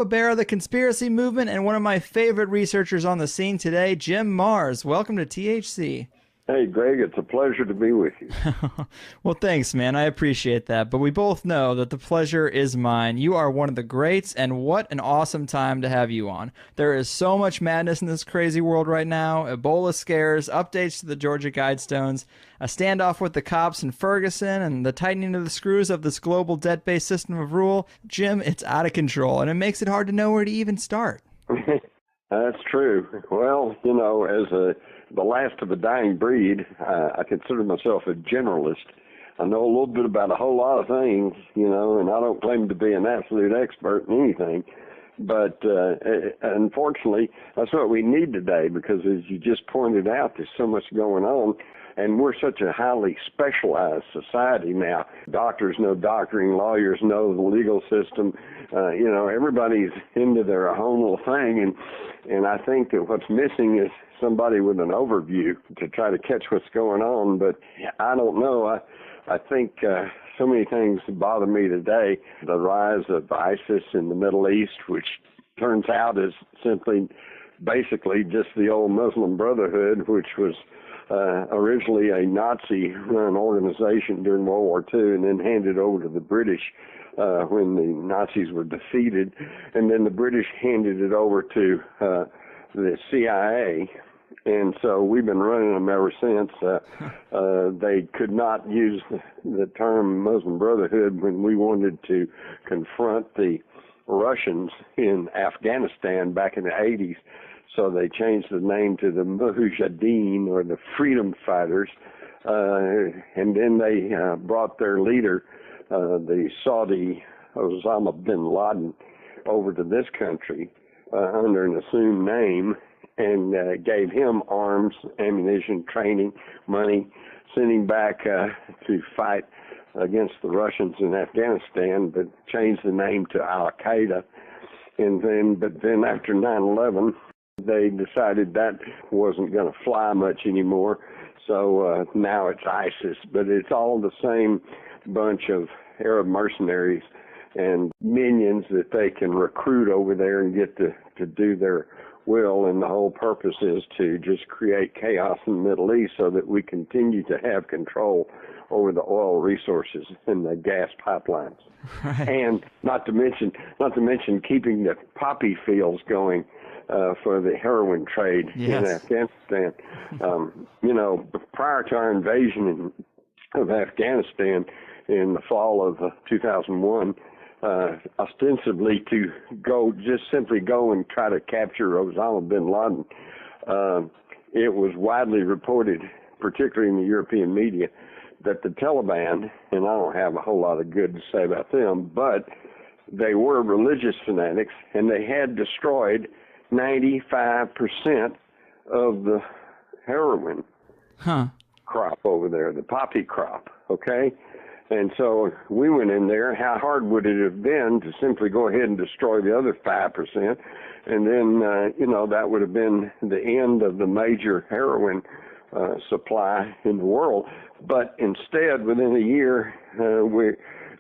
A bear of the conspiracy movement and one of my favorite researchers on the scene today, Jim Mars. Welcome to THC. Hey, Greg, it's a pleasure to be with you. Well, thanks, man. I appreciate that. But we both know that the pleasure is mine. You are one of the greats, and what an awesome time to have you on. There is so much madness in this crazy world right now. Ebola scares, updates to the Georgia Guidestones, a standoff with the cops in Ferguson, and the tightening of the screws of this global debt-based system of rule. Jim, it's out of control, and it makes it hard to know where to even start. That's true. Well, you know, as the last of a dying breed, I consider myself a generalist. I know a little bit about a whole lot of things, you know, and I don't claim to be an absolute expert in anything. But unfortunately, that's what we need today because, as you just pointed out, there's so much going on. And we're such a highly specialized society now. Doctors know doctoring, lawyers know the legal system. You know, everybody's into their own little thing. And I think that what's missing is somebody with an overview to try to catch what's going on. But I don't know. I think so many things bother me today. The rise of ISIS in the Middle East, which turns out is simply basically just the old Muslim Brotherhood, which was originally a Nazi-run organization during World War II and then handed over to the British when the Nazis were defeated. And then the British handed it over to the CIA. And so we've been running them ever since. They could not use the term Muslim Brotherhood when we wanted to confront the Russians in Afghanistan back in the 80s. So they changed the name to the Mujahideen, or the Freedom Fighters, and then they brought their leader, the Saudi Osama bin Laden, over to this country under an assumed name, and gave him arms, ammunition, training, money, sent him back to fight against the Russians in Afghanistan, but changed the name to Al-Qaeda. But then after 9/11, they decided that wasn't going to fly much anymore, so now it's ISIS. But it's all the same bunch of Arab mercenaries and minions that they can recruit over there and get to do their will, and the whole purpose is to just create chaos in the Middle East so that we continue to have control over the oil resources and the gas pipelines. Right. And not to mention keeping the poppy fields going for the heroin trade in Afghanistan. You know, prior to our invasion of Afghanistan in the fall of 2001, ostensibly to simply go and try to capture Osama bin Laden, it was widely reported, particularly in the European media, that the Taliban, and I don't have a whole lot of good to say about them, but they were religious fanatics, and they had destroyed 95% of the heroin crop over there, the poppy crop, okay? And so we went in there. How hard would it have been to simply go ahead and destroy the other 5%? And then, you know, that would have been the end of the major heroin supply in the world. But instead, within a year,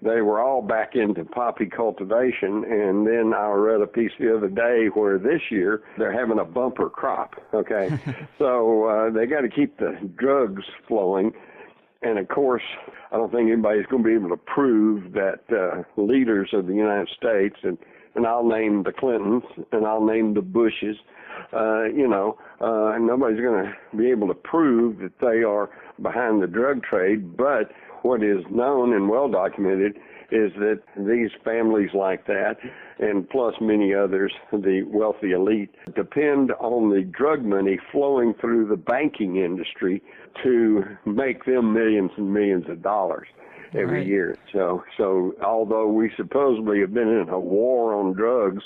they were all back into poppy cultivation. And then I read a piece the other day where this year they're having a bumper crop, okay? So they got to keep the drugs flowing. And, of course, I don't think anybody's going to be able to prove that leaders of the United States, and I'll name the Clintons, and I'll name the Bushes, and nobody's going to be able to prove that they are behind the drug trade. But what is known and well documented is that these families like that, and plus many others, the wealthy elite, depend on the drug money flowing through the banking industry to make them millions and millions of dollars every year. So although we supposedly have been in a war on drugs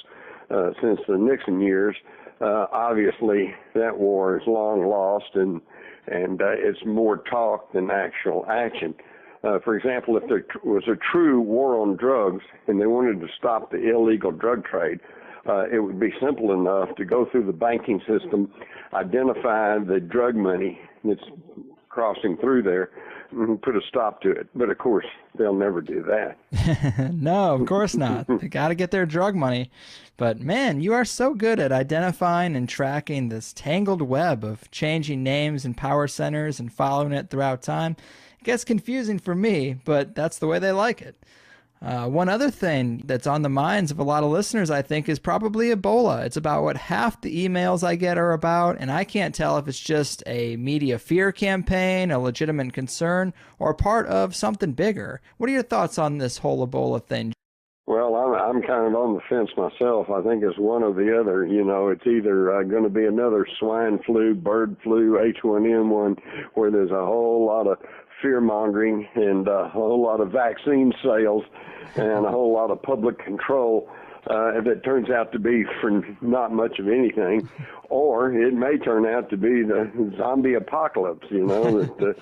since the Nixon years, obviously that war is long lost, and it's more talk than actual action. For example, if there was a true war on drugs and they wanted to stop the illegal drug trade, it would be simple enough to go through the banking system, identify the drug money that's crossing through there, put a stop to it. But of course, they'll never do that. No, of course not. They got to get their drug money. But man, you are so good at identifying and tracking this tangled web of changing names and power centers and following it throughout time. It gets confusing for me, but that's the way they like it. One other thing that's on the minds of a lot of listeners, I think, is probably Ebola. It's about what half the emails I get are about, and I can't tell if it's just a media fear campaign, a legitimate concern, or part of something bigger. What are your thoughts on this whole Ebola thing? Well, I'm kind of on the fence myself. I think it's one or the other. You know, it's either going to be another swine flu, bird flu, H1N1, where there's a whole lot of fear-mongering and a whole lot of vaccine sales and a whole lot of public control that turns out to be for not much of anything. Or it may turn out to be the zombie apocalypse, you know, that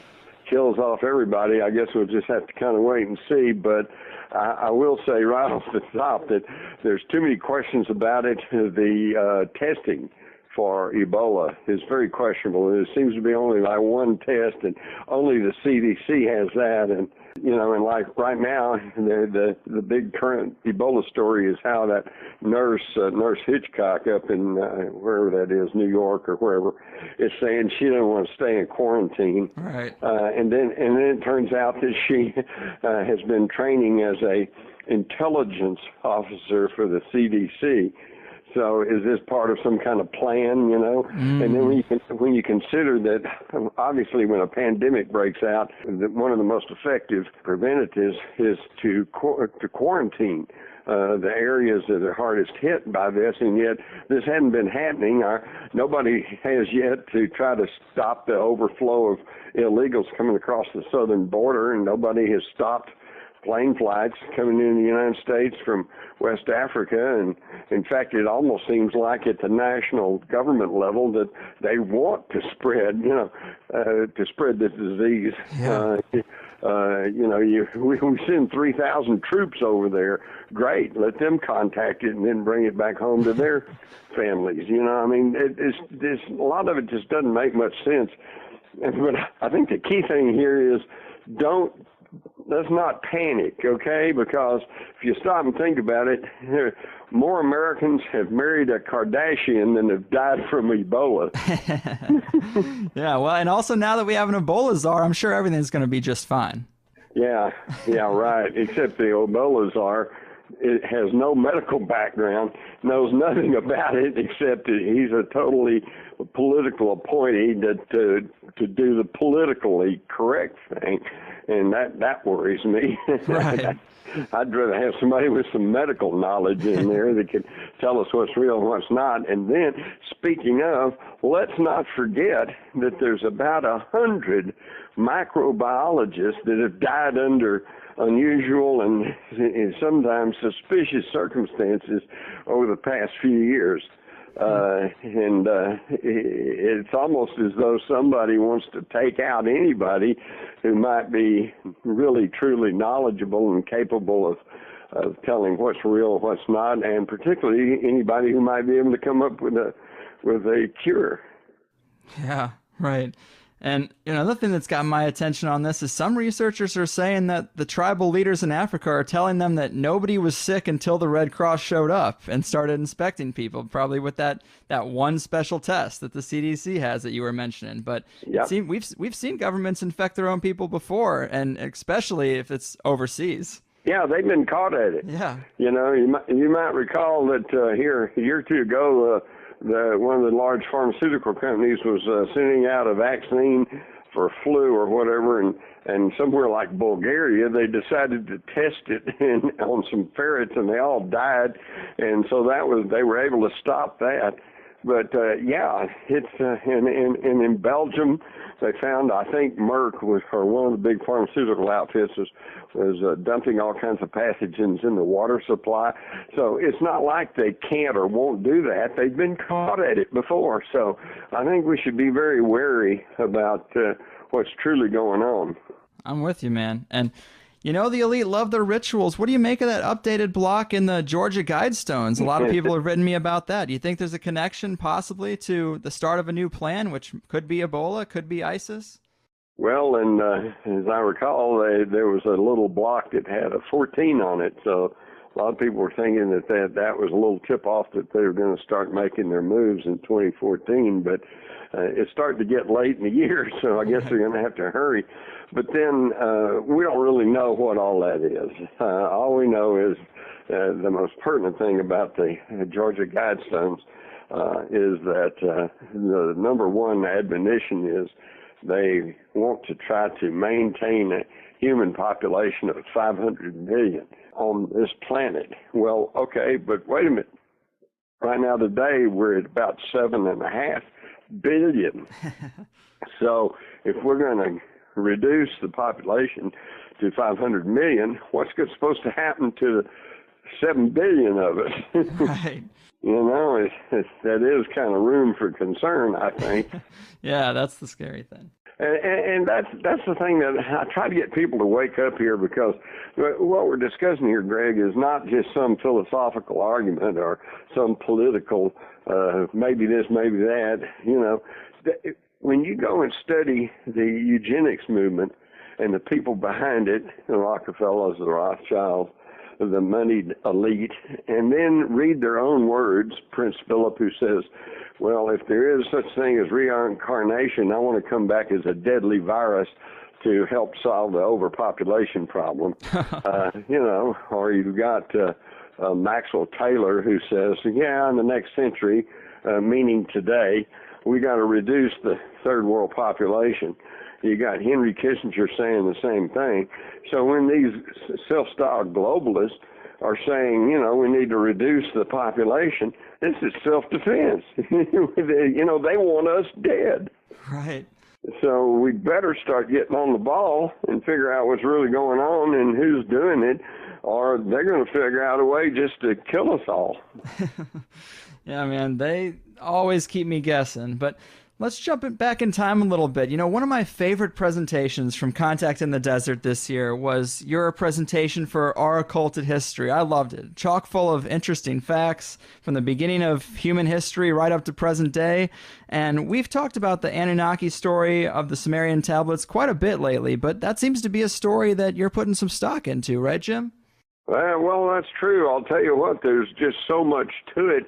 kills off everybody. I guess we'll just have to kind of wait and see. But I will say right off the top that there's too many questions about it. The testing for Ebola is very questionable. It seems to be only like one test, and only the CDC has that. And you know, and like right now, the big current Ebola story is how that nurse Hitchcock up in wherever that is, New York or wherever, is saying she doesn't want to stay in quarantine. Right. And then it turns out that she has been training as a intelligence officer for the CDC. So is this part of some kind of plan, you know? And then when you consider that, obviously, when a pandemic breaks out, that one of the most effective preventatives is to quarantine the areas that are hardest hit by this, and yet this hadn't been happening. Nobody has yet to try to stop the overflow of illegals coming across the southern border, and nobody has stopped plane flights coming into the United States from West Africa. And in fact, it almost seems like at the national government level that they want to spread, to spread this disease. Yeah. We send 3,000 troops over there. Great. Let them contact it and then bring it back home to their families. You know, I mean, it's a lot of it just doesn't make much sense. But I think the key thing here is let's not panic, okay? Because if you stop and think about it, more Americans have married a Kardashian than have died from Ebola. Yeah, well, and also now that we have an Ebola czar, I'm sure everything's going to be just fine. Yeah, right. Except the Ebola czar, it has no medical background, knows nothing about it except that he's a totally political appointee to do the politically correct thing. And that worries me. Right. I'd rather have somebody with some medical knowledge in there that can tell us what's real and what's not. And then, speaking of, let's not forget that there's about 100 microbiologists that have died under unusual and sometimes suspicious circumstances over the past few years. It's almost as though somebody wants to take out anybody who might be really, truly knowledgeable and capable of telling what's real and what's not, and particularly anybody who might be able to come up with a cure. Yeah, right. And another thing that's got my attention on this is some researchers are saying that the tribal leaders in Africa are telling them that nobody was sick until the Red Cross showed up and started inspecting people, probably with that one special test that the CDC has that you were mentioning. But yep. We've seen governments infect their own people before, and especially if it's overseas. Yeah, they've been caught at it. Yeah. You know, you might recall that here a year or two ago, one of the large pharmaceutical companies was sending out a vaccine for flu or whatever, and somewhere like Bulgaria, they decided to test it on some ferrets, and they all died, and so they were able to stop that. But it's and in Belgium, they found, I think Merck or one of the big pharmaceutical outfits was dumping all kinds of pathogens in the water supply. So it's not like they can't or won't do that. They've been caught at it before. So I think we should be very wary about what's truly going on. I'm with you, man. And you know, the elite love their rituals. What do you make of that updated block in the Georgia Guidestones? A lot of people have written me about that. Do you think there's a connection possibly to the start of a new plan, which could be Ebola, could be ISIS? Well, and as I recall, there was a little block that had a 14 on it, so a lot of people were thinking that was a little tip-off that they were going to start making their moves in 2014, but it's starting to get late in the year, so I guess they're going to have to hurry. But then we don't really know what all that is. All we know is the most pertinent thing about the Georgia Guidestones is that the number one admonition is they want to try to maintain a human population of 500 million on this planet. Well, okay, but wait a minute. Right now today, we're at about 7.5 billion. So if we're going to reduce the population to 500 million, what's supposed to happen to 7 billion of us? Right. You know, that is kind of room for concern, I think. Yeah, that's the scary thing. And that's the thing that I try to get people to wake up here, because what we're discussing here, Greg, is not just some philosophical argument or some political maybe this, maybe that. You know, when you go and study the eugenics movement and the people behind it, the Rockefellers, the Rothschilds, the moneyed elite, and then read their own words, Prince Philip, who says, well, if there is such thing as reincarnation, I want to come back as a deadly virus to help solve the overpopulation problem. You know, or you've got Maxwell Taylor, who says, yeah, in the next century, meaning today, we got to reduce the third world population. You got Henry Kissinger saying the same thing. So when these self-styled globalists are saying, you know, we need to reduce the population, this is self-defense. You know, they want us dead. Right. So we better start getting on the ball and figure out what's really going on and who's doing it, or they're going to figure out a way just to kill us all. Yeah, man, they always keep me guessing. But let's jump back in time a little bit. You know, one of my favorite presentations from Contact in the Desert this year was your presentation for Our Occulted History. I loved it. Chock full of interesting facts from the beginning of human history right up to present day. And we've talked about the Anunnaki story of the Sumerian tablets quite a bit lately, but that seems to be a story that you're putting some stock into, right, Jim? Well, that's true. I'll tell you what, there's just so much to it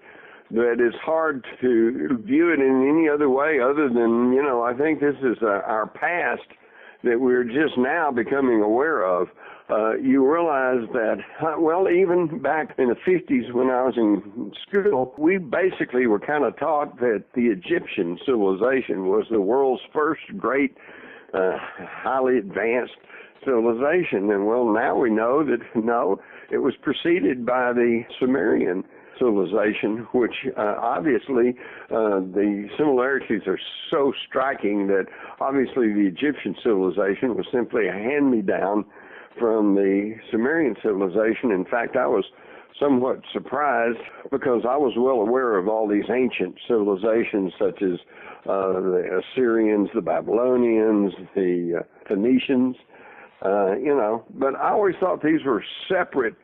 that it's hard to view it in any other way other than, you know, I think this is our past that we're just now becoming aware of. You realize that, well, even back in the 50s when I was in school, we basically were kind of taught that the Egyptian civilization was the world's first great, highly advanced civilization. And, well, now we know that, no, it was preceded by the Sumerian civilization, which obviously the similarities are so striking that obviously the Egyptian civilization was simply a hand-me-down from the Sumerian civilization. In fact, I was somewhat surprised because I was well aware of all these ancient civilizations such as the Assyrians, the Babylonians, the Phoenicians, you know, but I always thought these were separate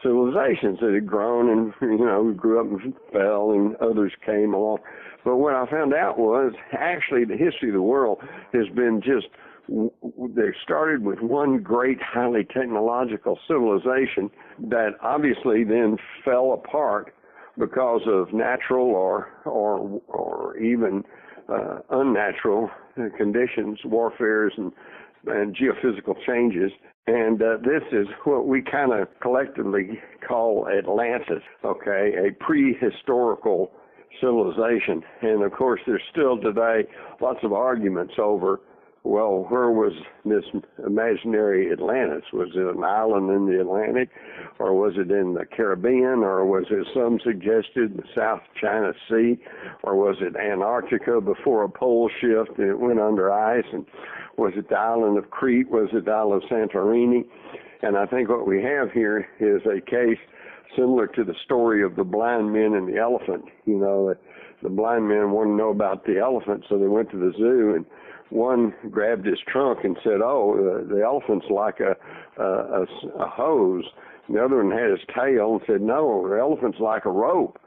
civilizations that had grown and, you know, grew up and fell and others came along. But what I found out was actually the history of the world has been just, they started with one great highly technological civilization that obviously then fell apart because of natural or even unnatural conditions, warfares and geophysical changes. And this is what we kind of collectively call Atlantis, okay, a prehistorical civilization. And, of course, there's still today lots of arguments over, well, where was this imaginary Atlantis? Was it an island in the Atlantic, or was it in the Caribbean, or was it, some suggested, the South China Sea, or was it Antarctica before a pole shift and it went under ice? And was it the island of Crete? Was it the island of Santorini? And I think what we have here is a case similar to the story of the blind men and the elephant. You know, the blind men wanted to know about the elephant, so they went to the zoo, and one grabbed his trunk and said, oh, the elephant's like a hose. And the other one had his tail and said, no, the elephant's like a rope.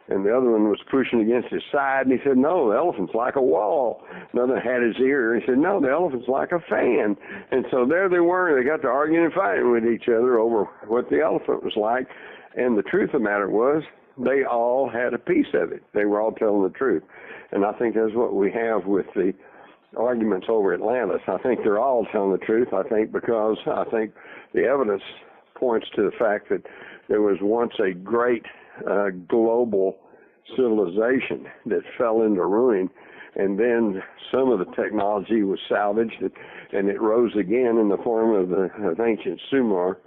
And the other one was pushing against his side, and he said, no, the elephant's like a wall. Another had his ear, and he said, no, the elephant's like a fan. And so there they were, and they got to arguing and fighting with each other over what the elephant was like. And the truth of the matter was, they all had a piece of it. They were all telling the truth. And I think that's what we have with the arguments over Atlantis. I think they're all telling the truth. I think because the evidence points to the fact that there was once a great global civilization that fell into ruin, and then some of the technology was salvaged, and it rose again in the form of ancient Sumer,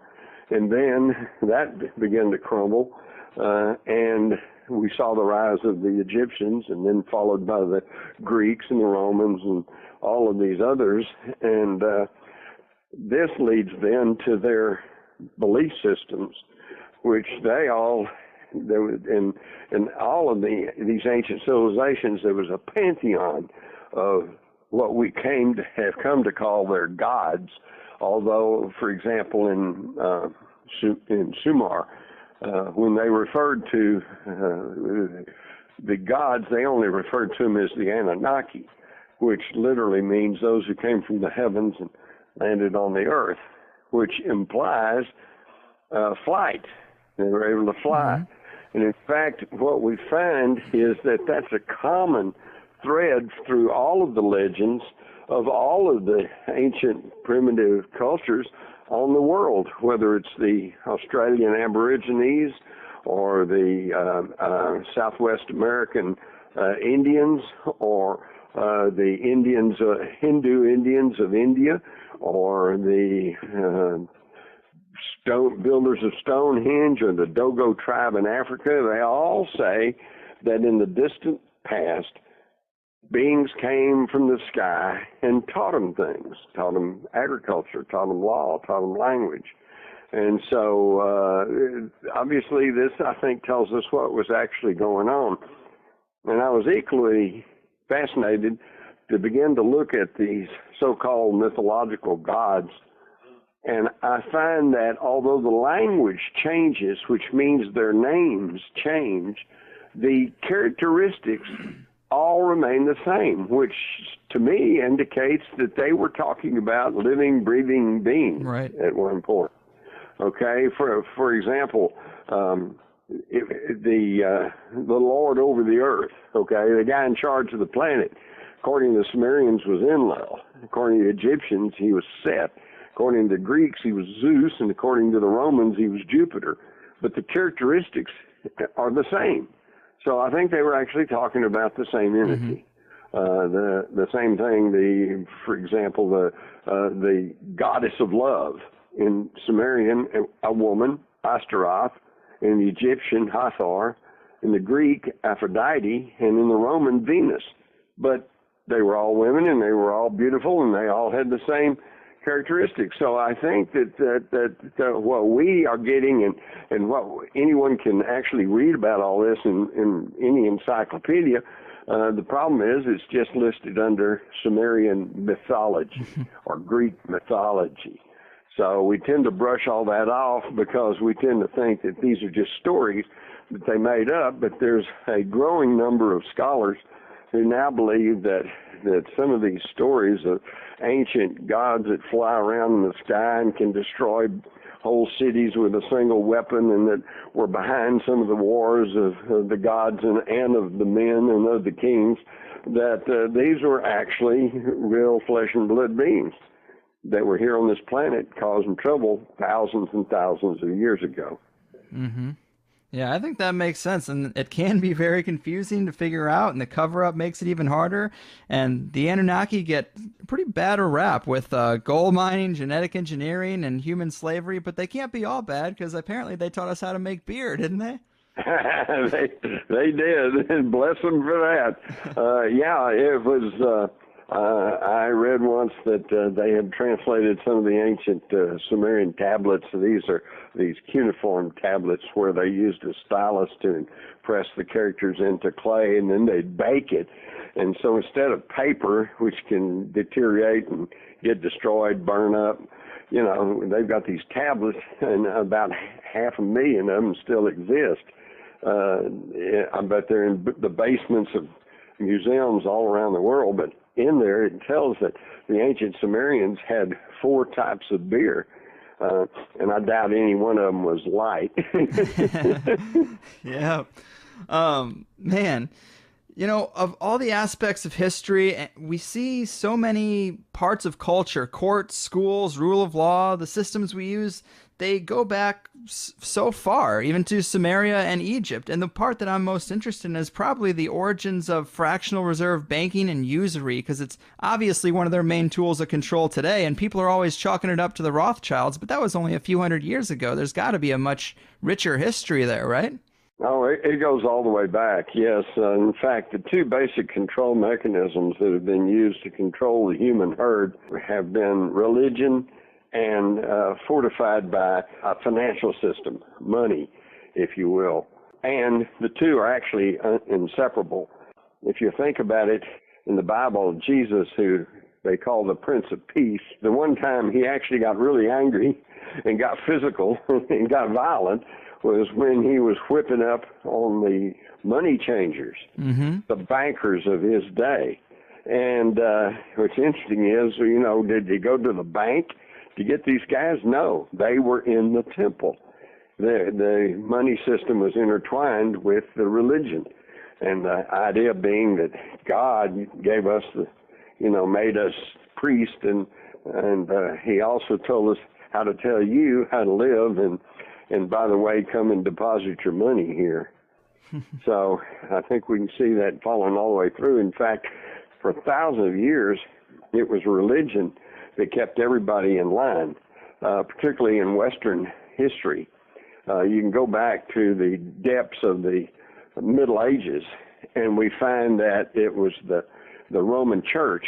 and then that began to crumble, and we saw the rise of the Egyptians, and then followed by the Greeks and the Romans and all of these others, and this leads then to their belief systems, which in all of these ancient civilizations, there was a pantheon of what we have come to call their gods. Although, for example, in Sumer, when they referred to the gods, they only referred to them as the Anunnaki, which literally means those who came from the heavens and landed on the earth, which implies flight. They were able to fly. Mm-hmm. And in fact, what we find is that that's a common thread through all of the legends of all of the ancient primitive cultures on the world, whether it's the Australian Aborigines or the Southwest American Indians, or the Indians, Hindu Indians of India, or the builders of Stonehenge, or the Dogo tribe in Africa. They all say that in the distant past, beings came from the sky and taught them things, taught them agriculture, taught them law, taught them language. And so obviously this, I think, tells us what was actually going on. And I was equally fascinated to begin to look at these so-called mythological gods. And I find that although the language changes, which means their names change, the characteristics all remain the same, which to me indicates that they were talking about living, breathing beings at one point. Okay, for example, the Lord over the earth, okay, the guy in charge of the planet, according to the Sumerians was Enlil. According to the Egyptians, he was Set. According to the Greeks, he was Zeus, and according to the Romans, he was Jupiter. But the characteristics are the same. So I think they were actually talking about the same entity. Mm-hmm. The same thing. For example, the goddess of love in Sumerian, a woman, Astaroth; in the Egyptian, Hathor; in the Greek, Aphrodite; and in the Roman, Venus. But they were all women, and they were all beautiful, and they all had the same characteristics. So I think that what we are getting, and what anyone can actually read about all this in any encyclopedia, the problem is it's just listed under Sumerian mythology or Greek mythology. So we tend to brush all that off because we tend to think that these are just stories that they made up, but there's a growing number of scholars who now believe that some of these stories of ancient gods that fly around in the sky and can destroy whole cities with a single weapon, and that were behind some of the wars of the gods and of the men and of the kings, that these were actually real flesh and blood beings that were here on this planet causing trouble thousands and thousands of years ago. Mm-hmm. Yeah, I think that makes sense, and it can be very confusing to figure out, and the cover-up makes it even harder. And the Anunnaki get pretty bad a rap with gold mining, genetic engineering, and human slavery, but they can't be all bad because apparently they taught us how to make beer, didn't they? They did, and bless them for that. Yeah, it was. I read once that they had translated some of the ancient Sumerian tablets. These are these cuneiform tablets where they used a stylus to impress the characters into clay, and then they'd bake it. And so instead of paper, which can deteriorate and get destroyed, burn up, you know, they've got these tablets, and about 500,000 of them still exist. I bet they're in the basements of museums all around the world, but in there it tells that the ancient Sumerians had 4 types of beer, and I doubt any one of them was light. Yeah. Man, you know, of all the aspects of history, we see so many parts of culture, courts, schools, rule of law, the systems we use, they go back so far, even to Sumeria and Egypt. And the part that I'm most interested in is probably the origins of fractional reserve banking and usury, because it's obviously one of their main tools of control today. And people are always chalking it up to the Rothschilds, but that was only a few hundred years ago. There's got to be a much richer history there, right? Oh, it goes all the way back, yes. In fact, the 2 basic control mechanisms that have been used to control the human herd have been religion and fortified by a financial system, money, if you will. And the 2 are actually inseparable. If you think about it, in the Bible, Jesus, who they call the Prince of Peace, the one time he actually got really angry and got physical and got violent was when he was whipping up on the money changers, the bankers of his day. And what's interesting is, you know, did he go to the bank to get these guys? No, they were in the temple. The money system was intertwined with the religion. And the idea being that God gave us made us priests, and he also told us how to tell you how to live, and by the way, come and deposit your money here. So I think we can see that following all the way through. In fact, for thousands of years, it was religion that kept everybody in line, particularly in Western history. You can go back to the depths of the Middle Ages, and we find that it was the Roman Church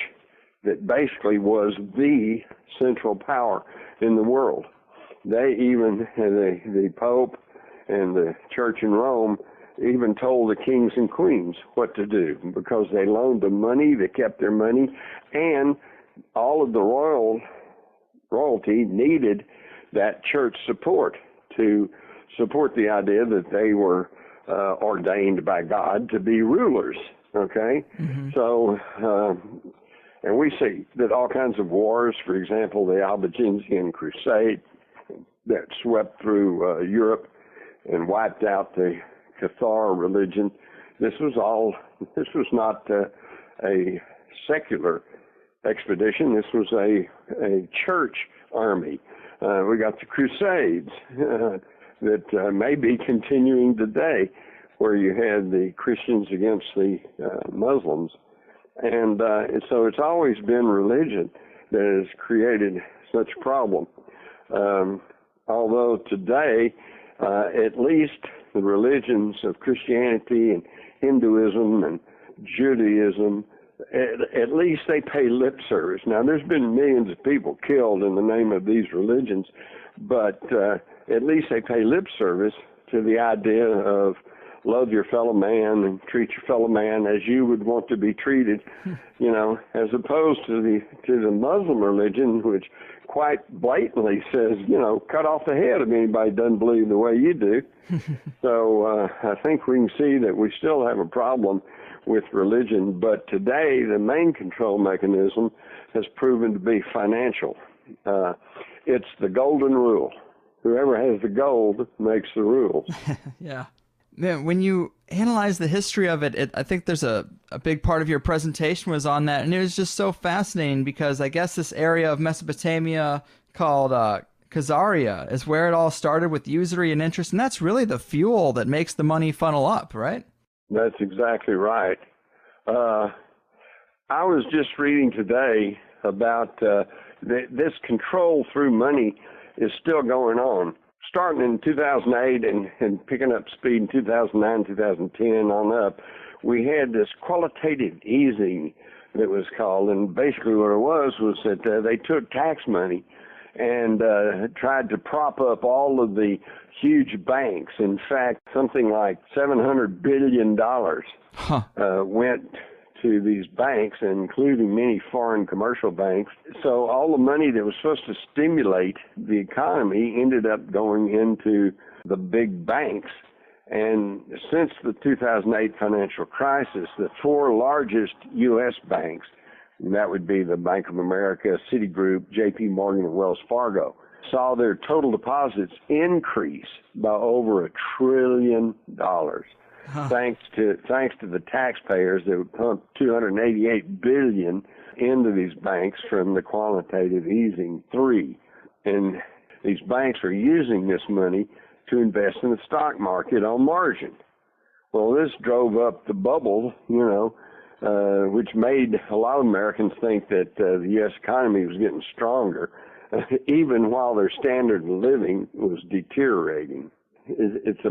that basically was the central power in the world. They even, the Pope and the church in Rome, even told the kings and queens what to do, because they loaned them money, they kept their money, and all of the royalty needed that church support to support the idea that they were ordained by God to be rulers, okay? So, and we see that all kinds of wars, for example, the Albigensian Crusade, that swept through Europe and wiped out the Cathar religion. This was not a secular expedition. This was a church army. We got the Crusades that may be continuing today, where you had the Christians against the Muslims. And so it's always been religion that has created such a problem. Although today, at least the religions of Christianity and Hinduism and Judaism, at least they pay lip service. Now, there's been millions of people killed in the name of these religions, but at least they pay lip service to the idea of love your fellow man and treat your fellow man as you would want to be treated, as opposed to the Muslim religion, which quite blatantly says, cut off the head of anybody who doesn't believe the way you do. So I think we can see that we still have a problem with religion, but today the main control mechanism has proven to be financial. It's the golden rule. Whoever has the gold makes the rules. Yeah. Man, when you analyze the history of it, I think there's a big part of your presentation was on that, and it was just so fascinating because I guess this area of Mesopotamia called Khazaria is where it all started with usury and interest, and that's really the fuel that makes the money funnel up, right? That's exactly right. I was just reading today about this control through money is still going on. Starting in 2008 and picking up speed in 2009, 2010 on up, we had this qualitative easing that was called, and basically what it was that they took tax money and tried to prop up all of the huge banks. In fact, something like $700 billion went to these banks, including many foreign commercial banks. So all the money that was supposed to stimulate the economy ended up going into the big banks. And since the 2008 financial crisis, the four largest U.S. banks, and that would be the Bank of America, Citigroup, J.P. Morgan, and Wells Fargo, saw their total deposits increase by over $1 trillion. Thanks to the taxpayers that would pump $288 billion into these banks from the quantitative easing 3. And these banks are using this money to invest in the stock market on margin. Well, this drove up the bubble, which made a lot of Americans think that the U.S. economy was getting stronger, even while their standard of living was deteriorating. It's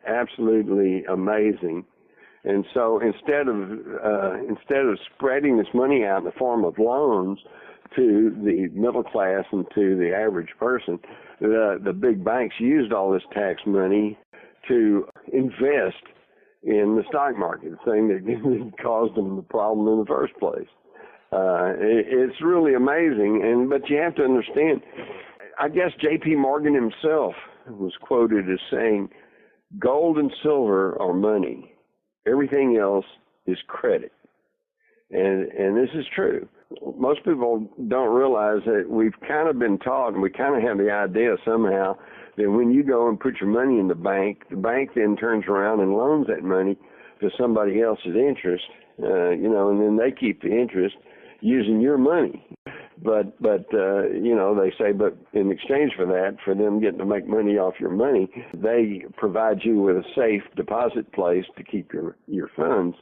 absolutely amazing. And so instead of spreading this money out in the form of loans to the middle class and to the average person, the big banks used all this tax money to invest in the stock market, the thing that caused them the problem in the first place. It's really amazing, but you have to understand, I guess J.P. Morgan himself was quoted as saying, gold and silver are money. Everything else is credit. And this is true. Most people don't realize that we've kind of been taught, and we kind of have the idea somehow, that when you go and put your money in the bank then turns around and loans that money to somebody else's interest, and then they keep the interest using your money. But they say, but in exchange for that, for them getting to make money off your money, they provide you with a safe deposit place to keep your funds.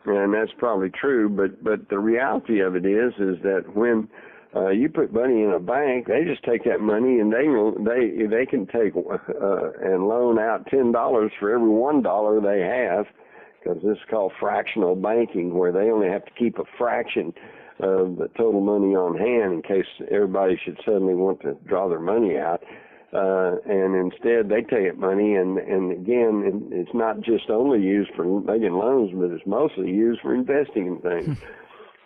And that's probably true, but the reality of it is that when you put money in a bank, they just take that money and they can take and loan out $10 for every $1 they have, because this is called fractional banking, where they only have to keep a fraction of the total money on hand in case everybody should suddenly want to draw their money out. And instead they take money and again, it's not just only used for making loans, but it's mostly used for investing in things.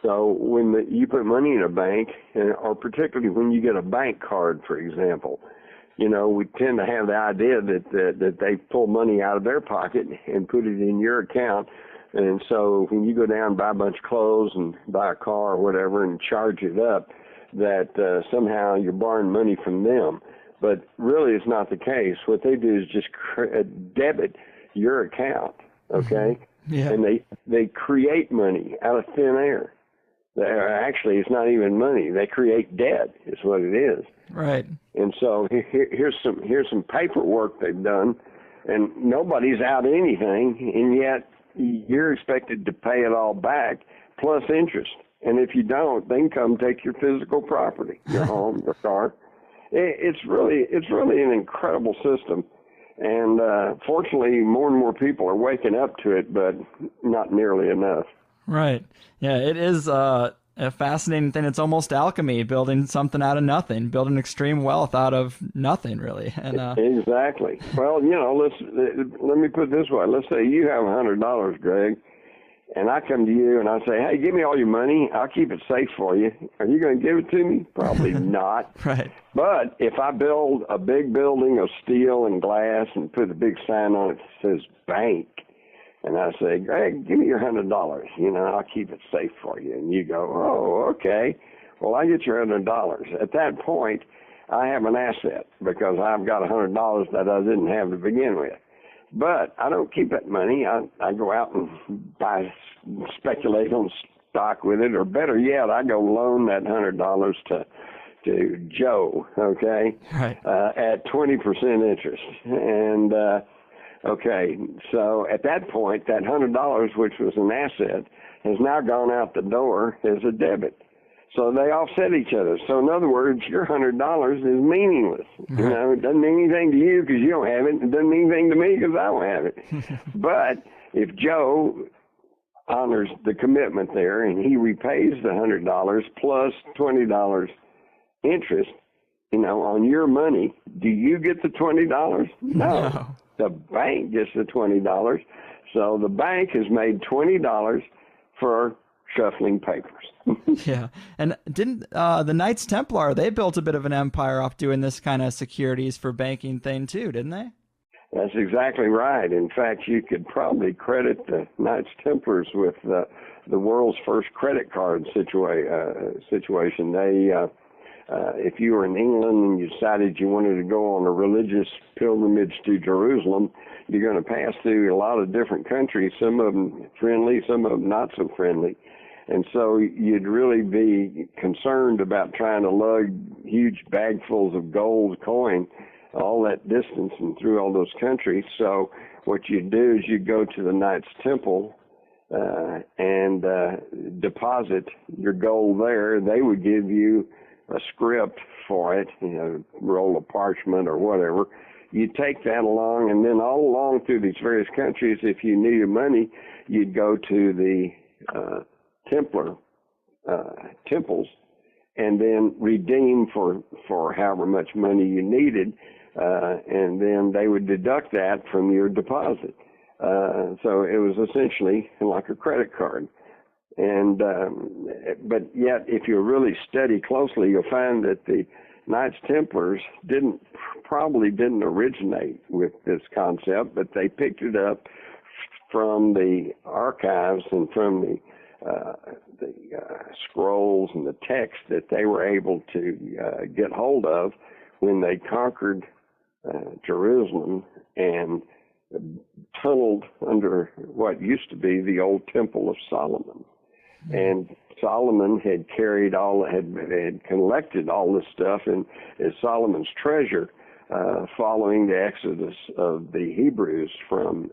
So when you put money in a bank, or particularly when you get a bank card, for example, we tend to have the idea that they pull money out of their pocket and put it in your account. And so when you go down and buy a bunch of clothes and buy a car or whatever and charge it up, that somehow you're borrowing money from them. But really it's not the case. What they do is just debit your account, okay? Yeah. And they create money out of thin air. Actually, it's not even money. They create debt is what it is. Right. And so here's some paperwork they've done, and nobody's out anything, and yet you're expected to pay it all back plus interest. And if you don't, they can come take your physical property, your home, your car. It's really an incredible system. And fortunately, more and more people are waking up to it, but not nearly enough. Right. Yeah, it is a fascinating thing. It's almost alchemy, building something out of nothing, building extreme wealth out of nothing, really. And exactly. Well, let me put it this way. Let's say you have $100, Greg, and I come to you and I say, hey, give me all your money. I'll keep it safe for you. Are you going to give it to me? Probably not. Right. But if I build a big building of steel and glass and put a big sign on it that says bank, and I say, Greg, give me your $100, I'll keep it safe for you. And you go, oh, okay. Well, I get your $100. At that point, I have an asset because I've got $100 that I didn't have to begin with. But I don't keep that money. I go out and speculate on stock with it, or better yet, I go loan that $100 to Joe, okay, right. At 20% interest. And okay, so at that point, that $100, which was an asset, has now gone out the door as a debit. So they offset each other. So in other words, your $100 is meaningless. Right. It doesn't mean anything to you because you don't have it. It doesn't mean anything to me because I don't have it. But if Joe honors the commitment there and he repays the $100 plus $20 interest, on your money, do you get the $20? No. The bank gets the $20. So the bank has made $20 for shuffling papers. Yeah. And didn't the Knights Templar, they built a bit of an empire off doing this kind of securities for banking thing too, didn't they? That's exactly right. In fact, you could probably credit the Knights Templars with the world's first credit card situation. They, if you were in England and you decided you wanted to go on a religious pilgrimage to Jerusalem, you're going to pass through a lot of different countries, some of them friendly, some of them not so friendly. And so you'd really be concerned about trying to lug huge bagfuls of gold coin all that distance and through all those countries. So what you do is you go to the Knights Temple and deposit your gold there. They would give you a script for it, roll of parchment or whatever. You take that along, and then all along through these various countries, if you needed money, you'd go to the Templar temples and then redeem for however much money you needed. And then they would deduct that from your deposit. So it was essentially like a credit card. And but yet, if you really study closely, you'll find that the Knights Templars probably didn't originate with this concept, but they picked it up from the archives and from the scrolls and the text that they were able to get hold of when they conquered Jerusalem and tunneled under what used to be the old Temple of Solomon. And Solomon had carried had collected all this stuff in Solomon's treasure following the exodus of the Hebrews from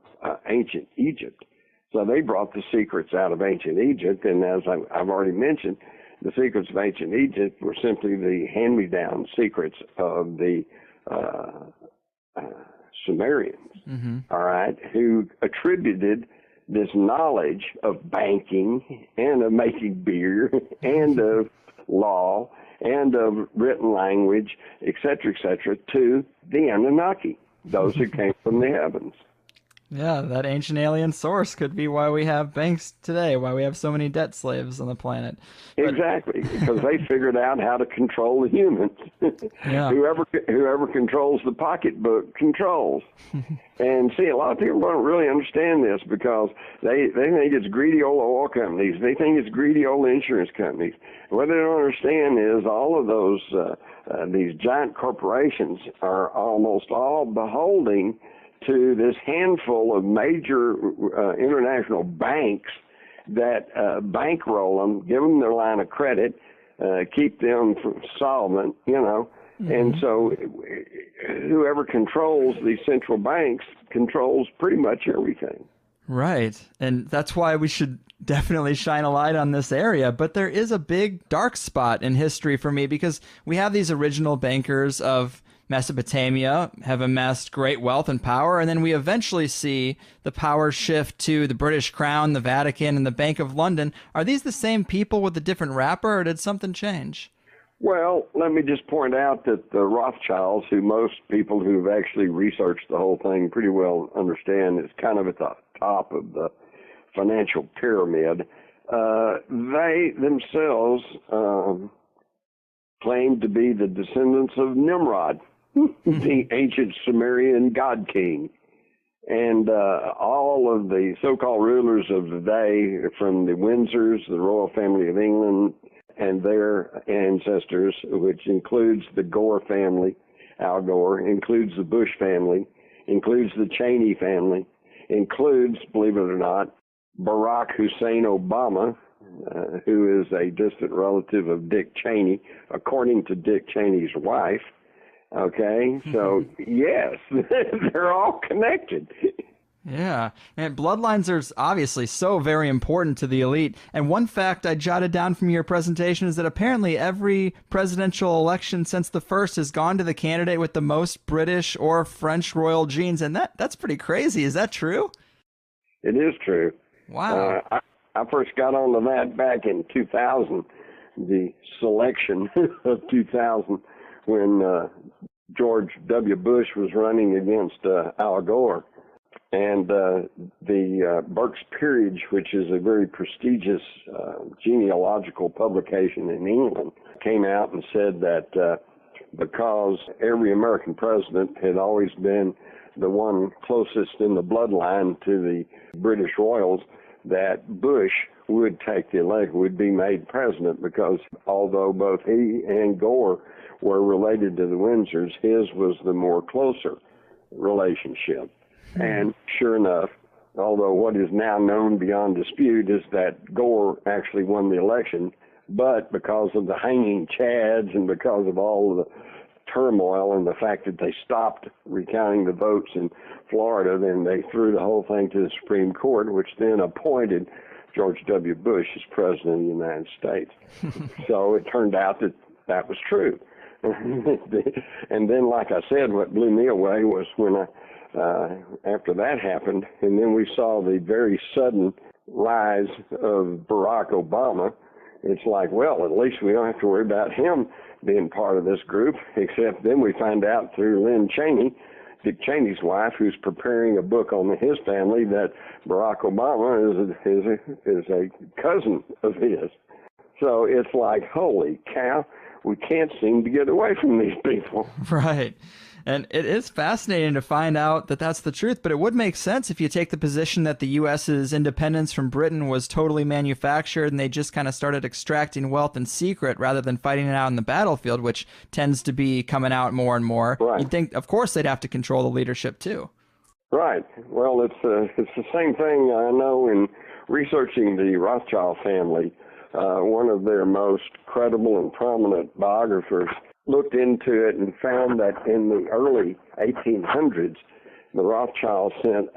ancient Egypt. So they brought the secrets out of ancient Egypt, and as I've already mentioned, the secrets of ancient Egypt were simply the hand-me-down secrets of the Sumerians, all right, who attributed this knowledge of banking and of making beer and of law and of written language, et cetera, to the Anunnaki, those who came from the heavens. Yeah, that ancient alien source could be why we have banks today, why we have so many debt slaves on the planet. Exactly, because they figured out how to control the humans. Yeah. Whoever controls the pocketbook controls. And see, a lot of people don't really understand this because they think it's greedy old oil companies. They think it's greedy old insurance companies. What they don't understand is all of those, these giant corporations are almost all beholding to this handful of major international banks that bankroll them, give them their line of credit, keep them solvent, And so whoever controls these central banks controls pretty much everything. Right. And that's why we should definitely shine a light on this area. But there is a big dark spot in history for me because we have these original bankers of Mesopotamia have amassed great wealth and power, and then we eventually see the power shift to the British Crown, the Vatican, and the Bank of London. Are these the same people with a different wrapper, or did something change? Well, let me just point out that the Rothschilds, who most people who've actually researched the whole thing pretty well understand is kind of at the top of the financial pyramid, they themselves claim to be the descendants of Nimrod, the ancient Sumerian god king. And all of the so-called rulers of the day, from the Windsors, the royal family of England, and their ancestors, which includes the Gore family, Al Gore, includes the Bush family, includes the Cheney family, includes, believe it or not, Barack Hussein Obama, who is a distant relative of Dick Cheney, according to Dick Cheney's wife. Okay, so yes, they're all connected. Yeah, and bloodlines are obviously so very important to the elite. And one fact I jotted down from your presentation is that apparently every presidential election since the first has gone to the candidate with the most British or French royal genes, and that's pretty crazy. Is that true? It is true. Wow. I first got onto that back in 2000, the selection of 2000, when George W. Bush was running against Al Gore. And the Burke's Peerage, which is a very prestigious genealogical publication in England, came out and said that because every American president had always been the one closest in the bloodline to the British royals, that Bush would take the elect, would be made president, because although both he and Gore were related to the Windsors, his was the more closer relationship. And sure enough, although what is now known beyond dispute is that Gore actually won the election, but because of the hanging chads and because of all of the turmoil and the fact that they stopped recounting the votes in Florida, then they threw the whole thing to the Supreme Court, which then appointed George W. Bush as president of the United States. So it turned out that that was true. And then, like I said, what blew me away was when after that happened, and then we saw the very sudden rise of Barack Obama. It's like, well, at least we don't have to worry about him being part of this group, except then we find out through Lynn Cheney, Dick Cheney's wife, who's preparing a book on his family, that Barack Obama is a cousin of his. So it's like, holy cow, we can't seem to get away from these people. Right. And it is fascinating to find out that that's the truth, but it would make sense if you take the position that the U.S.'s independence from Britain was totally manufactured and they just kind of started extracting wealth in secret rather than fighting it out in the battlefield, which tends to be coming out more and more. Right. You'd think, of course, they'd have to control the leadership, too. Right. Well, it's the same thing I know in researching the Rothschild family. One of their most credible and prominent biographers looked into it and found that in the early 1800s, the Rothschilds sent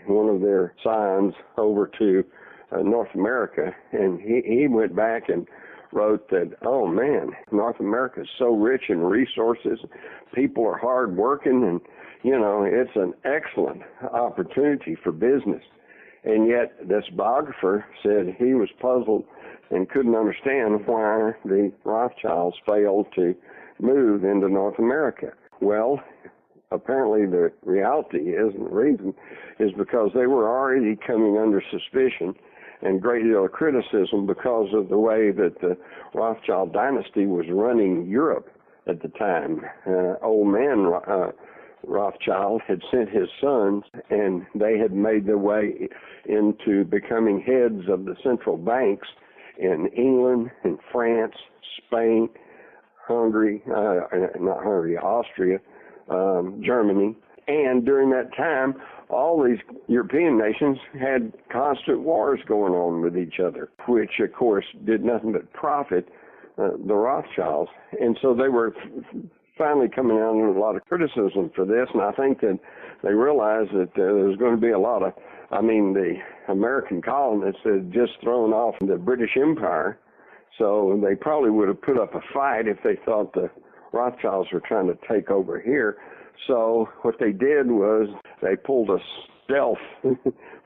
one of their scions over to North America, and he went back and wrote that, oh man, North America is so rich in resources, people are hard working, and it's an excellent opportunity for business. And yet this biographer said he was puzzled and couldn't understand why the Rothschilds failed to move into North America. Well, apparently the reality is, and the reason, is because they were already coming under suspicion and great deal of criticism because of the way that the Rothschild dynasty was running Europe at the time. Old man Rothschild had sent his sons, and they had made their way into becoming heads of the central banks in England, in France, Spain, Austria, Germany. And during that time, all these European nations had constant wars going on with each other, which, of course, did nothing but profit the Rothschilds. And so they were finally coming out under a lot of criticism for this, and I think that they realized that there was going to be a lot of, the American colonists had just thrown off the British Empire, so they probably would have put up a fight if they thought the Rothschilds were trying to take over here. So what they did was they pulled a stealth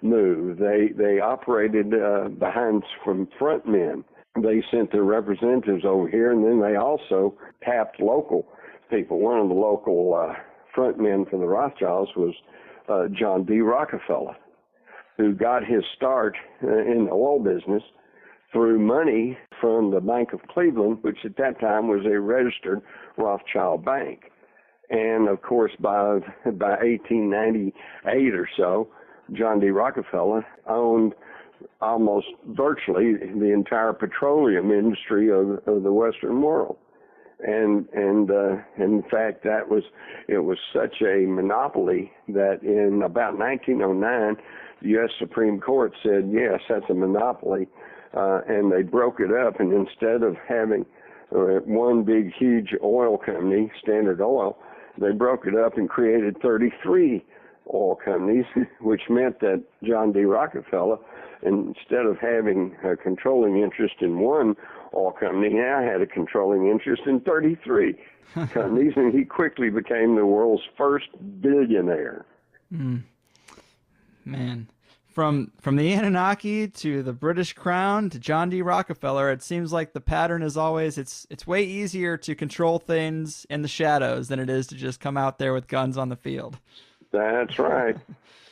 move. They operated behind from front men. They sent their representatives over here, and then they also tapped local people. One of the local front men for the Rothschilds was John D. Rockefeller, who got his start in the oil business through money from the Bank of Cleveland, which at that time was a registered Rothschild bank. And of course, by 1898 or so, John D. Rockefeller owned almost virtually the entire petroleum industry of the Western world. And in fact, it was such a monopoly that in about 1909, the U.S. Supreme Court said, yes, that's a monopoly, and they broke it up, and instead of having one big, huge oil company, Standard Oil, they broke it up and created 33 oil companies, which meant that John D. Rockefeller, instead of having a controlling interest in one oil company, now had a controlling interest in 33 companies, and he quickly became the world's first billionaire. Man, from the Anunnaki to the British Crown to John D. Rockefeller, it seems like the pattern is always it's way easier to control things in the shadows than it is to just come out there with guns on the field. That's right.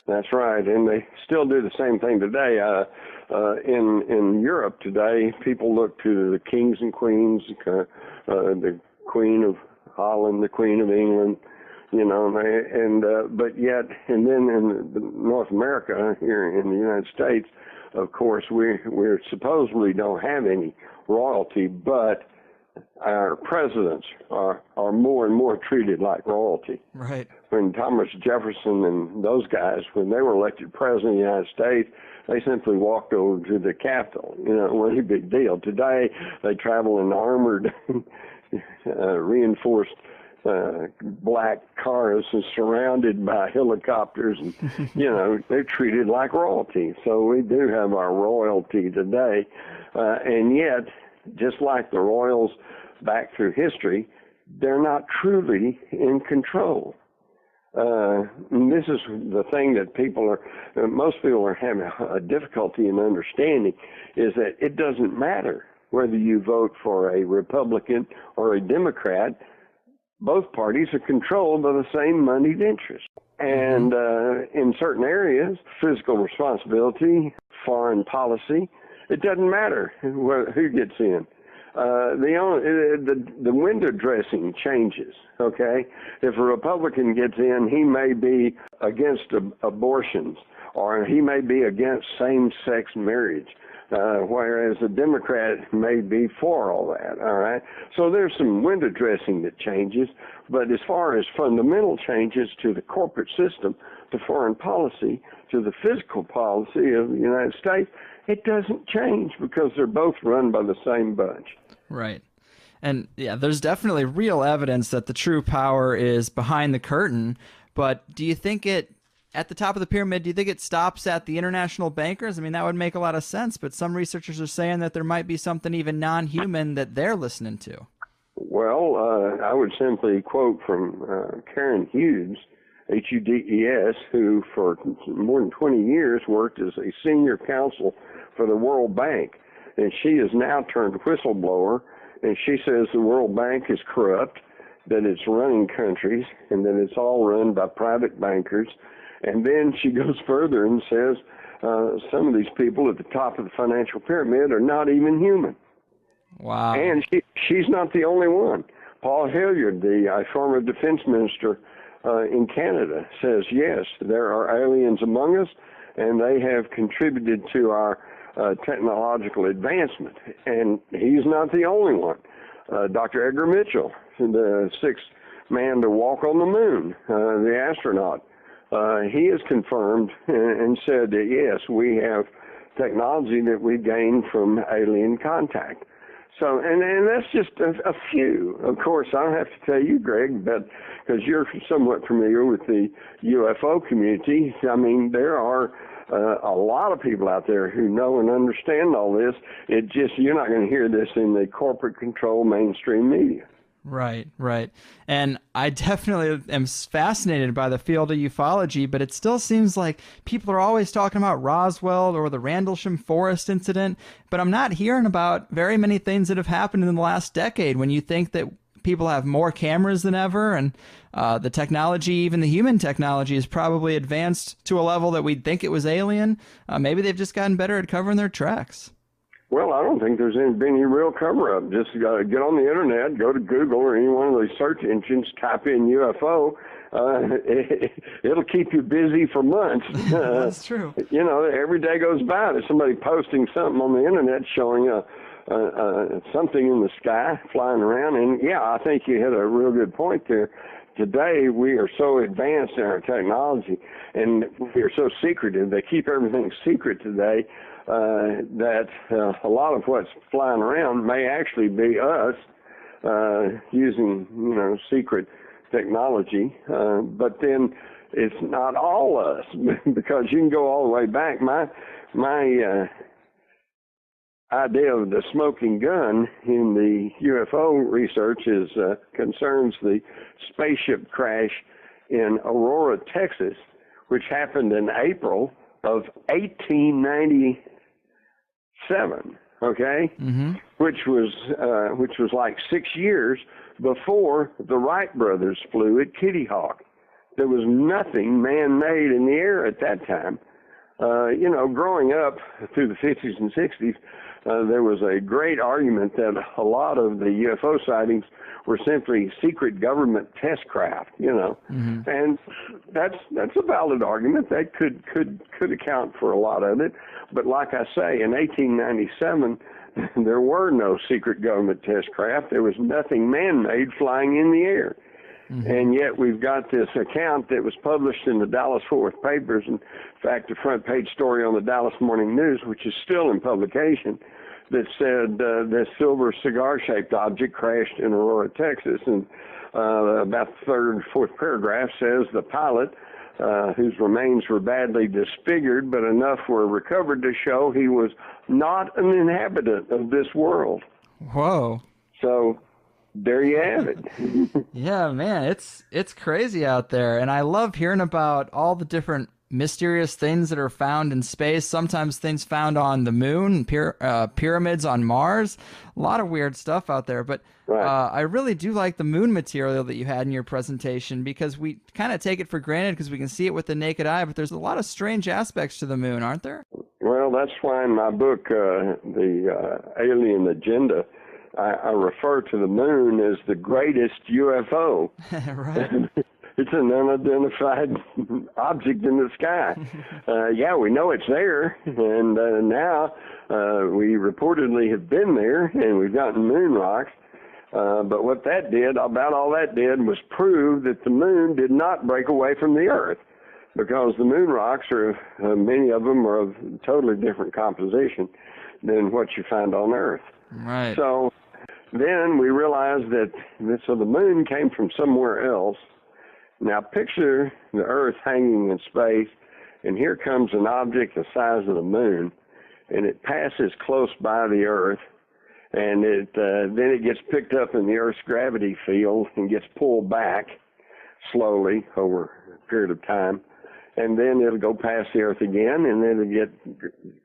That's right. And they still do the same thing today. In Europe today, people look to the kings and queens, the Queen of Holland, the Queen of England, but yet, and then in North America, here in the United States, of course, we're supposedly don't have any royalty, but our presidents are more and more treated like royalty. Right. When Thomas Jefferson and those guys, when they were elected president of the United States, they simply walked over to the Capitol. It wasn't a big deal. Today, they travel in armored, reinforced black cars and surrounded by helicopters, and they're treated like royalty. So we do have our royalty today, and yet, just like the royals back through history, they're not truly in control. And this is the thing that most people are having a difficulty in understanding, is that it doesn't matter whether you vote for a Republican or a Democrat. Both parties are controlled by the same moneyed interest. And in certain areas, fiscal responsibility, foreign policy, it doesn't matter who gets in. The window dressing changes, okay? If a Republican gets in, he may be against abortions, or he may be against same-sex marriage, whereas a Democrat may be for all that, all right? So there's some window dressing that changes, but as far as fundamental changes to the corporate system, to foreign policy, to the fiscal policy of the United States, it doesn't change because they're both run by the same bunch. Right. And yeah, there's definitely real evidence that the true power is behind the curtain, but do you think at the top of the pyramid, do you think it stops at the international bankers? I mean, that would make a lot of sense, but some researchers are saying that there might be something even non-human that they're listening to. Well, I would simply quote from Karen Hughes, Huddes, who for more than 20 years worked as a senior counsel for the World Bank. And she is now turned whistleblower, and she says the World Bank is corrupt, that it's running countries, and that it's all run by private bankers. And then she goes further and says some of these people at the top of the financial pyramid are not even human. Wow. And she's not the only one. Paul Hilliard, the former defense minister in Canada, says, yes, there are aliens among us, and they have contributed to our technological advancement. And he's not the only one. Dr. Edgar Mitchell, the sixth man to walk on the moon, the astronaut, he has confirmed and said that, yes, we have technology that we gained from alien contact. So, and that's just a few. Of course, I don't have to tell you, Greg, but because you're somewhat familiar with the UFO community, I mean, there are a lot of people out there who know and understand all this. You're not going to hear this in the corporate control mainstream media. Right, right. And I definitely am fascinated by the field of ufology, but it still seems like people are always talking about Roswell or the Rendlesham Forest incident, but I'm not hearing about very many things that have happened in the last decade when you think that people have more cameras than ever, and the technology, even the human technology, is probably advanced to a level that we'd think it was alien. Maybe they've just gotten better at covering their tracks. Well, I don't think there's been any real cover-up. Just get on the internet, go to Google or any one of those search engines, type in UFO. It'll keep you busy for months. That's true. Every day goes by, there's somebody posting something on the internet showing something in the sky flying around. And yeah, I think you hit a real good point there. Today, we are so advanced in our technology, and we are so secretive. They keep everything secret today. That a lot of what's flying around may actually be us using, secret technology. But then it's not all us, because you can go all the way back. My idea of the smoking gun in the UFO research concerns the spaceship crash in Aurora, Texas, which happened in April of 1897. Okay, which was like 6 years before the Wright brothers flew at Kitty Hawk. There was nothing man-made in the air at that time. growing up through the 50s and 60s, there was a great argument that a lot of the UFO sightings were simply secret government test craft, and that's a valid argument. That could account for a lot of it. But like I say, in 1897, there were no secret government test craft. There was nothing man-made flying in the air. And yet we've got this account that was published in the Dallas-Fort Worth papers. In fact, a front page story on the Dallas Morning News, which is still in publication, that said this silver cigar-shaped object crashed in Aurora, Texas. And about the third, fourth paragraph says the pilot, whose remains were badly disfigured, but enough were recovered to show he was not an inhabitant of this world. Whoa. So there you have it. Yeah, man, it's crazy out there. And I love hearing about all the different mysterious things that are found in space. Sometimes things found on the moon, pyramids on Mars. A lot of weird stuff out there. But I really do like the moon material that you had in your presentation, because we kind of take it for granted because we can see it with the naked eye. But there's a lot of strange aspects to the moon, aren't there? Well, that's why in my book, The Alien Agenda, I refer to the moon as the greatest UFO. Right. It's an unidentified object in the sky. Yeah, we know it's there, and now we reportedly have been there, and we've gotten moon rocks. But what that did, about all that did, was prove that the moon did not break away from the Earth, because the moon rocks are, many of them are of totally different composition than what you find on Earth. Right. So then we realized that the moon came from somewhere else. Now picture the Earth hanging in space, and here comes an object the size of the moon, and it passes close by the Earth, and then it gets picked up in the Earth's gravity field and gets pulled back slowly over a period of time, and then it'll go past the Earth again, and then it'll get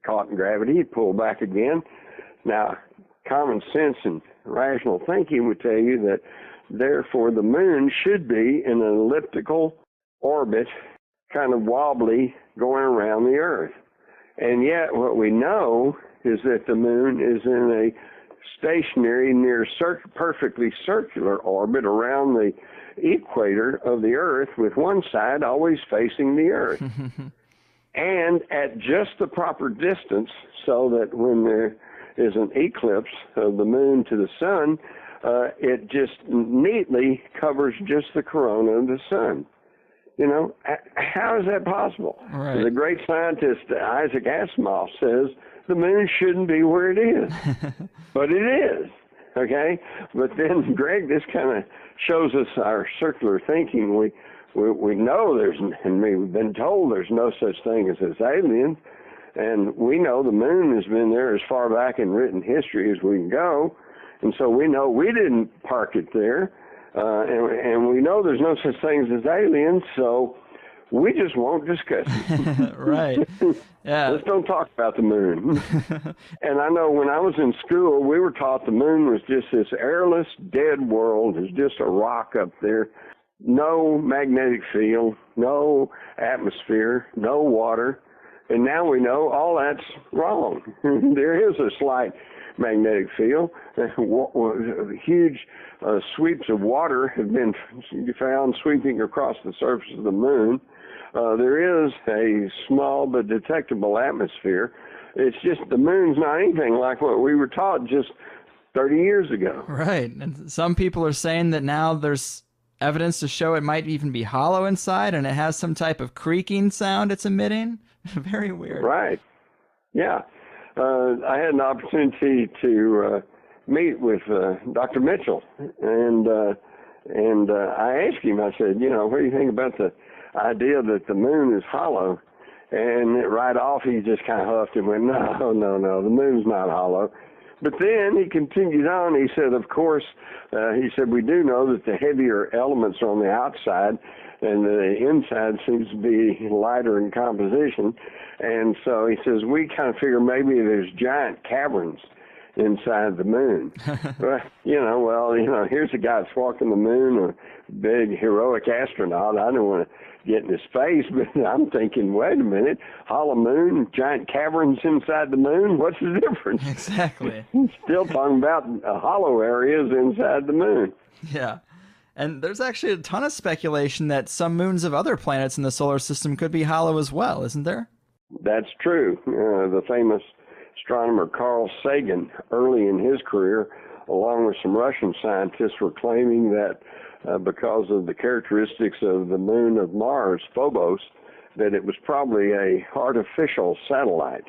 caught in gravity, pulled back again. Now, common sense and rational thinking would tell you that therefore the moon should be in an elliptical orbit, kind of wobbly, going around the Earth. And yet what we know is that the moon is in a stationary, perfectly circular orbit around the equator of the Earth, with one side always facing the Earth. And at just the proper distance, so that when there is an eclipse of the moon to the sun, it just neatly covers just the corona of the sun. How is that possible? Right. The great scientist Isaac Asimov says the moon shouldn't be where it is, but it is. Okay, but then Greg, this kind of shows us our circular thinking. We know and we've been told there's no such thing as aliens, and we know the moon has been there as far back in written history as we can go. And so we know we didn't park it there, and we know there's no such things as aliens, so we just won't discuss it. Right. Yeah. Let's don't talk about the moon. And I know when I was in school, we were taught the moon was just this airless, dead world. It's just a rock up there. No magnetic field, no atmosphere, no water. And now we know all that's wrong. There is a slight magnetic field. Huge sweeps of water have been found sweeping across the surface of the moon. There is a small but detectable atmosphere. It's just the moon's not anything like what we were taught just 30 years ago. Right. And some people are saying that now there's evidence to show it might even be hollow inside, and it has some type of creaking sound it's emitting. Very weird. Right. Yeah. I had an opportunity to meet with Dr. Mitchell, and I asked him, I said, what do you think about the idea that the moon is hollow? And right off, he just kind of huffed and went, no, the moon's not hollow. But then he continued on. He said, of course, we do know that the heavier elements are on the outside, and the inside seems to be lighter in composition. And so he says, we kind of figure maybe there's giant caverns inside the moon. Here's a guy that's walking the moon, a big heroic astronaut. I don't want to get in his face, but I'm thinking, wait a minute, hollow moon, giant caverns inside the moon, what's the difference? Exactly. Still talking about hollow areas inside the moon. Yeah. And there's actually a ton of speculation that some moons of other planets in the solar system could be hollow as well, isn't there? That's true. The famous astronomer Carl Sagan, early in his career, along with some Russian scientists, were claiming that because of the characteristics of the moon of Mars, Phobos, that it was probably a artificial satellite.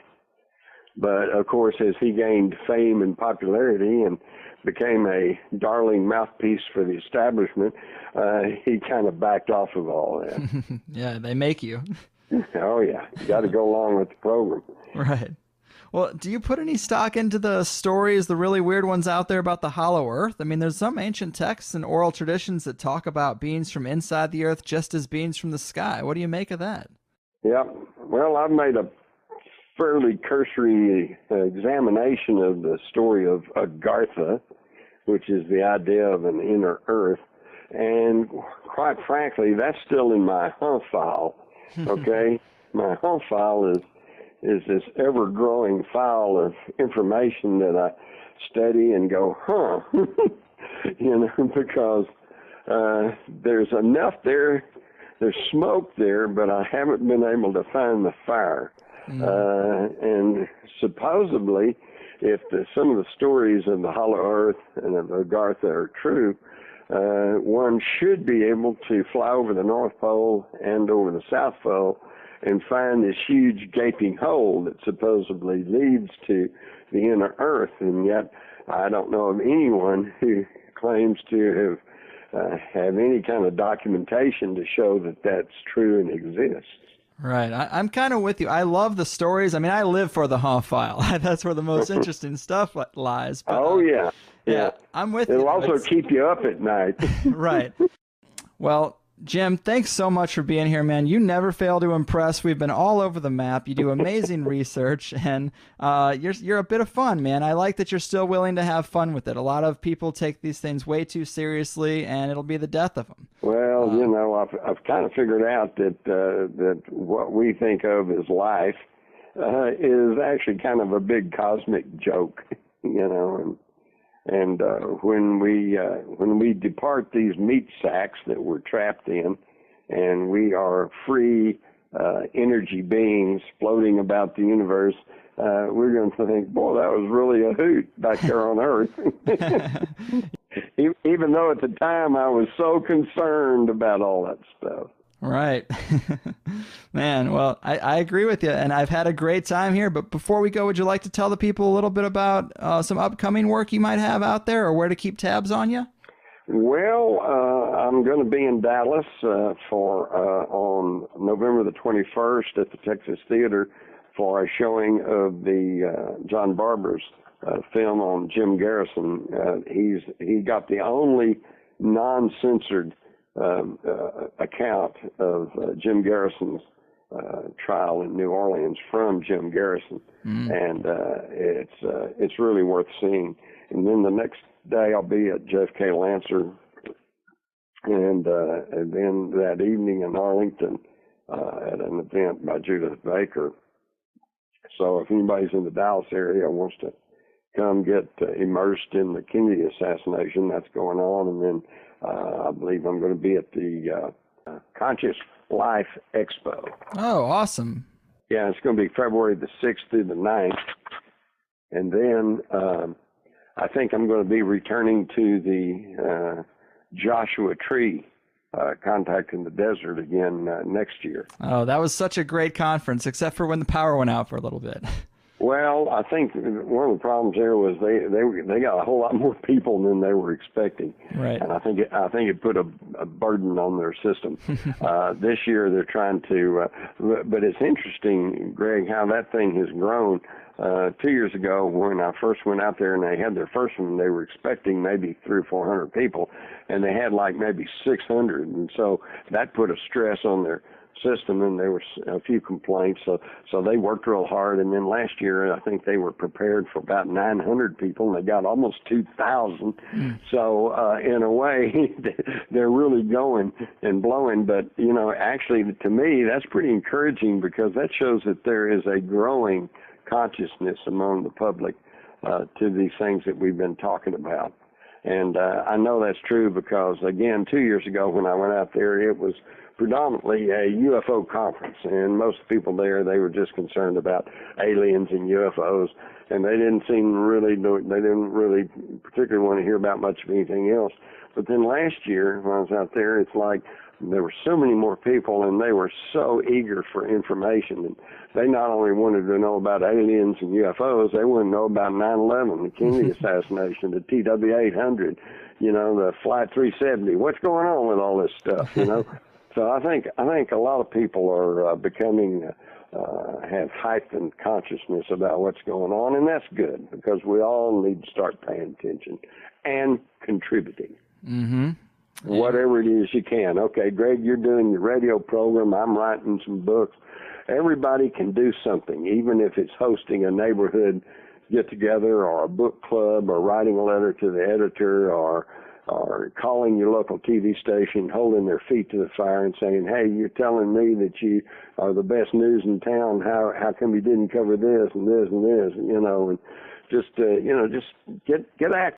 But, of course, as he gained fame and popularity and became a darling mouthpiece for the establishment, he kind of backed off of all that. Yeah, they make you. Oh, yeah. You got to go along with the program. Right. Well, do you put any stock into the stories, the really weird ones out there about the hollow Earth? I mean, there's some ancient texts and oral traditions that talk about beings from inside the Earth just as beings from the sky. What do you make of that? Yeah. Well, I've made a fairly cursory examination of the story of Agartha, which is the idea of an inner Earth. And quite frankly, that's still in my file. Okay? My file is this ever-growing file of information that I study and go, because there's enough there, there's smoke there, but I haven't been able to find the fire. And supposedly, if some of the stories of the Hollow Earth and of Agartha are true, one should be able to fly over the North Pole and over the South Pole and find this huge gaping hole that supposedly leads to the inner Earth. And yet, I don't know of anyone who claims to have any kind of documentation to show that that's true and exists. Right. I'm kind of with you. I love the stories. I mean, I live for the file. That's where the most interesting stuff lies. But, yeah. I'm with you. It'll also keep you up at night. Right. Well, Jim, thanks so much for being here, man. You never fail to impress. We've been all over the map. You do amazing research, and you're a bit of fun, man. I like that you're still willing to have fun with it. A lot of people take these things way too seriously, and it'll be the death of them. Well, I've kind of figured out that what we think of as life is actually kind of a big cosmic joke, And when we depart these meat sacks that we're trapped in, and we are free energy beings floating about the universe, we're going to think, boy, that was really a hoot back there on Earth. Even though at the time I was so concerned about all that stuff. Right. Man, well, I agree with you, and I've had a great time here. But before we go, would you like to tell the people a little bit about some upcoming work you might have out there, or where to keep tabs on you? Well, I'm going to be in Dallas on November the 21st at the Texas Theater for a showing of the John Barber's film on Jim Garrison. He got the only non-censored account of Jim Garrison's trial in New Orleans from Jim Garrison, and it's really worth seeing. And then the next day I'll be at JFK Lancer, and then that evening in Arlington at an event by Judith Baker. So if anybody's in the Dallas area wants to come get immersed in the Kennedy assassination, that's going on. And then I believe I'm going to be at the Conscious Life Expo. Oh, awesome. Yeah, it's going to be February the 6th through the 9th. And then I think I'm going to be returning to the Joshua Tree Contact in the Desert again next year. Oh, that was such a great conference, except for when the power went out for a little bit. Well, I think one of the problems there was they got a whole lot more people than they were expecting, right? And I think it put a burden on their system. This year they're trying to, but it's interesting, Greg, how that thing has grown. 2 years ago, when I first went out there and they had their first one, they were expecting maybe 300 or 400 people, and they had like maybe 600, and so that put a stress on their system, and there were a few complaints. So they worked real hard. And then last year, I think they were prepared for about 900 people, and they got almost 2,000. So in a way, they're really going and blowing. But, you know, actually, to me, that's pretty encouraging, because that shows that there is a growing consciousness among the public to these things that we've been talking about. And I know that's true because, again, 2 years ago when I went out there, it was predominantly a UFO conference, and most people there, they were just concerned about aliens and UFOs, and they didn't particularly want to hear about much of anything else. But then last year when I was out there, it's like there were so many more people, and they were so eager for information. And they not only wanted to know about aliens and UFOs, they wanted to know about 9/11, the Kennedy assassination, the TW-800, you know, the Flight 370. What's going on with all this stuff, you know? So I think a lot of people are becoming have heightened consciousness about what's going on, and that's good, because we all need to start paying attention and contributing. Mm-hmm. Whatever it is you can. Okay, Greg, you're doing your radio program. I'm writing some books. Everybody can do something, even if it's hosting a neighborhood get-together or a book club or writing a letter to the editor or calling your local TV station, holding their feet to the fire and saying, hey, you're telling me that you are the best news in town. How come you didn't cover this and this and this, you know, and just, you know, just get active.